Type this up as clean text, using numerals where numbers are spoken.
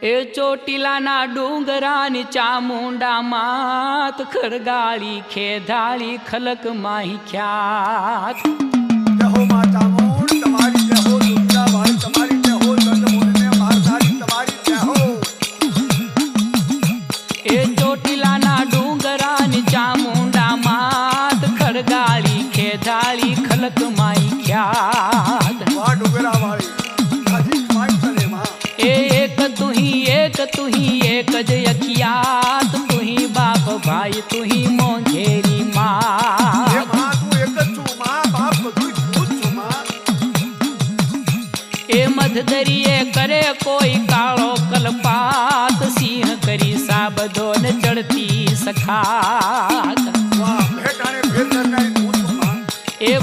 એ ચોટીલાના ડુંગરાની ચામુંડા માત ખરગાળી ખેધાળી ખલક માહી ખ્યાત જય હો માં ચામુંડ તમારી જય હો દુર્ગા વાળી તમારી જય હો ચંદ્રમુનિને મારધારી તમારી જય હો એ ચોટીલાના ડુંગરાની ચામુંડા માત ખરગાળી ખેધાળી ખલક માહી ખ્યાત વાહ ડુંગરા વાળી હાજી માઈ કરે માં एक तू ही एक ज अखियात तू ही बाप भाई तू ही मोंघेरी माँ એ માં તું એક જ છું માં બાપ બધું તું જ છું માં ए मधदरिये करे कोई कालो कलपात सिंह करी साबदो न चढ़ती सखात વાહ ભેટાણે ભેર કરનારી તું છું માં ए